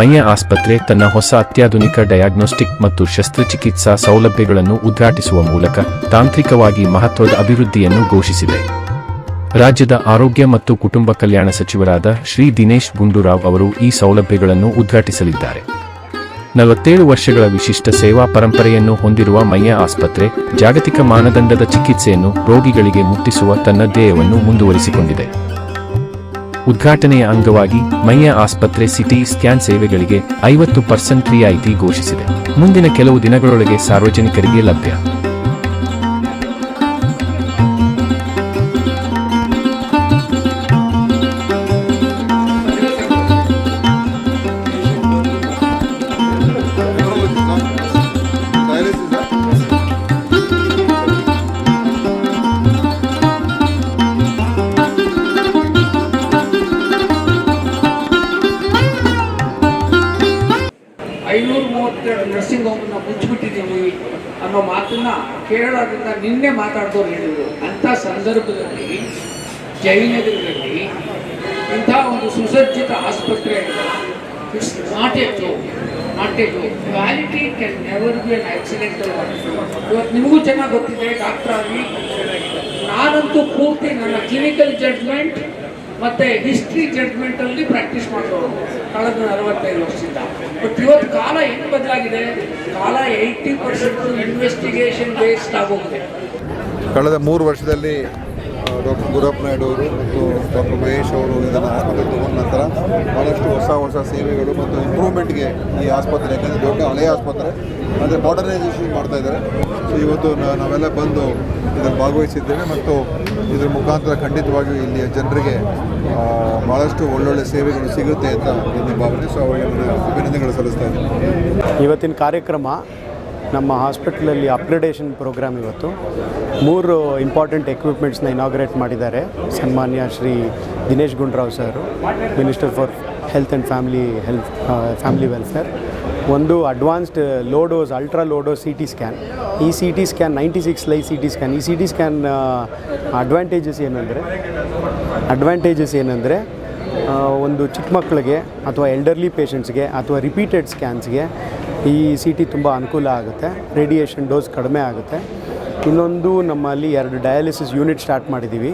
ಮಯ್ಯ ಆಸ್ಪತ್ರೆ ತನ್ನ ಹೊಸ ಅತ್ಯಾಧುನಿಕ ಡಯಾಗ್ನೋಸ್ಟಿಕ್ ಮತ್ತು ಶಸ್ತ್ರಚಿಕಿತ್ಸಾ ಸೌಲಭ್ಯಗಳನ್ನು ಉದ್ಘಾಟಿಸುವ ಮೂಲಕ ತಾಂತ್ರಿಕವಾಗಿ ಮಹತ್ವದ ಅಭಿವೃದ್ಧಿಯನ್ನು ಘೋಷಿಸಿದೆ. ರಾಜ್ಯದ ಆರೋಗ್ಯ ಮತ್ತು ಕುಟುಂಬ ಕಲ್ಯಾಣ ಸಚಿವರಾದ ಶ್ರೀ ದಿನೇಶ್ ಗುಂಡೂರಾವ್ ಅವರು ಈ ಸೌಲಭ್ಯಗಳನ್ನು ಉದ್ಘಾಟಿಸಲಿದ್ದಾರೆ. 47 ವರ್ಷಗಳ ವಿಶಿಷ್ಟ ಸೇವಾ ಪರಂಪರೆಯನ್ನು ಹೊಂದಿರುವ ಮಯ್ಯ ಆಸ್ಪತ್ರೆ ಜಾಗತಿಕ ಮಾನದಂಡದ ಚಿಕಿತ್ಸೆಯನ್ನು ರೋಗಿಗಳಿಗೆ ಮುಟ್ಟಿಸುವ ತನ್ನ ಧ್ಯೇಯವನ್ನು ಮುಂದುವರಿಸಿಕೊಂಡಿದೆ. ಉದ್ಘಾಟನೆಯ ಅಂಗವಾಗಿ ಮಯ್ಯ ಆಸ್ಪತ್ರೆ ಸಿಟಿ ಸ್ಕ್ಯಾನ್ ಸೇವೆಗಳಿಗೆ 50% ರಿಯಾಯಿತಿ ಘೋಷಿಸಿದೆ. ಮುಂದಿನ ಕೆಲವು ದಿನಗಳೊಳಗೆ ಸಾರ್ವಜನಿಕರಿಗೆ ಲಭ್ಯ. ನರ್ಸಿಂಗ್ ಹೋಮನ್ನು ಮುಚ್ಚಿಬಿಟ್ಟಿದ್ದೀವಿ ಅನ್ನೋ ಮಾತನ್ನ ಕೇರಳದಿಂದ ನಿನ್ನೆ ಮಾತಾಡಿದವ್ರು ಹೇಳಿದರು. ಅಂಥ ಸಂದರ್ಭದಲ್ಲಿ ಜಯನಗರದಲ್ಲಿ ಇಂಥ ಒಂದು ಸುಸಜ್ಜಿತ ಆಸ್ಪತ್ರೆ it's not A joke. Quality can never be an accidental one. ಇವತ್ತು ನಿಮಗೂ ಚೆನ್ನಾಗಿ ಗೊತ್ತಿದೆ ಡಾಕ್ಟರ್ ಆಗಿ, ನಾನಂತೂ ಪೂರ್ತಿ ನನ್ನ ಕ್ಲಿನಿಕಲ್ ಜಡ್ಜ್ಮೆಂಟ್ ಮತ್ತು ಹಿಸ್ಟ್ರಿ ಜಡ್ಜ್ಮೆಂಟಲ್ಲಿ ಪ್ರಾಕ್ಟೀಸ್ ಮಾಡೋರು ಕಳೆದ 45 ವರ್ಷದಿಂದ. ಬಟ್ ಇವತ್ತು ಕಾಲ ಹೆಂಗೆ ಬದಲಾಗಿದೆ, ಕಾಲ 80% ಇನ್ವೆಸ್ಟಿಗೇಷನ್ ಬೇಸ್ಡ್ ಆಗೋಗಿದೆ. ಕಳೆದ 3 ವರ್ಷದಲ್ಲಿ ಡಾಕ್ಟರ್ ಗುರಪ್ಪ ನಾಯ್ಡು ಅವರು ಮತ್ತು ಡಾಕ್ಟರ್ ಮಹೇಶ್ ಅವರು ಇದನ್ನು ಆಸ್ಪತ್ರೆ ತಗೊಂಡ ನಂತರ ಭಾಳಷ್ಟು ಹೊಸ ಸೇವೆಗಳು ಮತ್ತು ಇಂಪ್ರೂವ್ಮೆಂಟ್ಗೆ ಈ ಆಸ್ಪತ್ರೆ, ಯಾಕಂದರೆ ದೊಡ್ಡ ಹಳೆಯ ಆಸ್ಪತ್ರೆ ಅಂದರೆ ಮಾಡರ್ನೈಸೇಷನ್ ಮಾಡ್ತಾಯಿದ್ದಾರೆ. ಸೊ ಇವತ್ತು ನಾವೆಲ್ಲ ಬಂದು ಇದನ್ನು ಭಾಗವಹಿಸಿದ್ದೇವೆ ಮತ್ತು ಇದರ ಮುಖಾಂತರ ಖಂಡಿತವಾಗಿಯೂ ಇಲ್ಲಿಯ ಜನರಿಗೆ ಭಾಳಷ್ಟು ಒಳ್ಳೊಳ್ಳೆ ಸೇವೆಗಳು ಸಿಗುತ್ತೆ ಅಂತ ನನ್ನ ಭಾವನೆ. ಸೊ ಅವರಿಗೆ ಅಭಿನಂದನೆಗಳು ಸಲ್ಲಿಸ್ತಾ ಇದ್ದೀನಿ. ಇವತ್ತಿನ ಕಾರ್ಯಕ್ರಮ ನಮ್ಮ ಹಾಸ್ಪಿಟಲಲ್ಲಿ ಅಪ್ಗ್ರೇಡೇಷನ್ ಪ್ರೋಗ್ರಾಮ್. ಇವತ್ತು 3 ಇಂಪಾರ್ಟೆಂಟ್ ಎಕ್ವಿಪ್ಮೆಂಟ್ಸ್ನ ಇನಾಗ್ರೇಟ್ ಮಾಡಿದ್ದಾರೆ ಸನ್ಮಾನ್ಯ Shri Dinesh Gundu Rao sir, minister for health and family welfare. ಒಂದು advanced low dose ultra low dose CT scan. ಈ CT scan 96 slice CT scan. ಈ CT ಸ್ಕ್ಯಾನ್ ಅಡ್ವಾಂಟೇಜಸ್ ಏನಂದರೆ ಒಂದು ಚಿಕ್ಕ ಮಕ್ಕಳಿಗೆ ಅಥವಾ ಎಲ್ಡರ್ಲಿ ಪೇಷಂಟ್ಸ್ಗೆ ಅಥವಾ ರಿಪೀಟೆಡ್ ಸ್ಕ್ಯಾನ್ಸ್ಗೆ ಈ CT ತುಂಬ ಅನುಕೂಲ ಆಗುತ್ತೆ. ರೇಡಿಯೇಷನ್ ಡೋಸ್ ಕಡಿಮೆ ಆಗುತ್ತೆ. ಇನ್ನೊಂದು ನಮ್ಮಲ್ಲಿ 2 ಡಯಾಲಿಸಿಸ್ ಯೂನಿಟ್ ಸ್ಟಾರ್ಟ್ ಮಾಡಿದ್ದೀವಿ.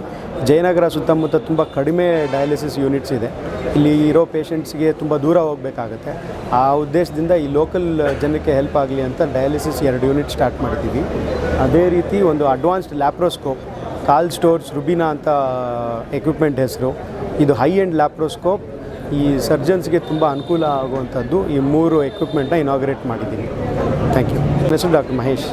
ಜಯನಗರ ಸುತ್ತಮುತ್ತ ತುಂಬ ಕಡಿಮೆ ಡಯಾಲಿಸಿಸ್ ಯೂನಿಟ್ಸ್ ಇದೆ. ಇಲ್ಲಿ ಇರೋ ಪೇಷಂಟ್ಸ್ಗೆ ತುಂಬ ದೂರ ಹೋಗಬೇಕಾಗತ್ತೆ. ಆ ಉದ್ದೇಶದಿಂದ ಈ ಲೋಕಲ್ ಜನಕ್ಕೆ ಹೆಲ್ಪ್ ಆಗಲಿ ಅಂತ ಡಯಾಲಿಸಿಸ್ 2 ಯೂನಿಟ್ ಸ್ಟಾರ್ಟ್ ಮಾಡಿದ್ದೀವಿ. ಅದೇ ರೀತಿ ಒಂದು ಅಡ್ವಾನ್ಸ್ಡ್ ಲ್ಯಾಪ್ರೋಸ್ಕೋಪ್, ಕಾಲ್ ಸ್ಟೋರ್ಸ್ ರುಬಿನಾ ಅಂತ ಎಕ್ವಿಪ್ಮೆಂಟ್ ಹೆಸರು. ಇದು ಹೈ ಎಂಡ್ ಲ್ಯಾಪ್ರೋಸ್ಕೋಪ್. ಈ ಸರ್ಜನ್ಸ್ಗೆ ತುಂಬ ಅನುಕೂಲ ಆಗುವಂಥದ್ದು ಈ 3 ಎಕ್ವಿಪ್ಮೆಂಟ್ನ ಇನಾಗ್ರೇಟ್ ಮಾಡಿದ್ದೀನಿ. Thank you. ಹೆಸರು ಡಾಕ್ಟರ್ ಮಹೇಶ್.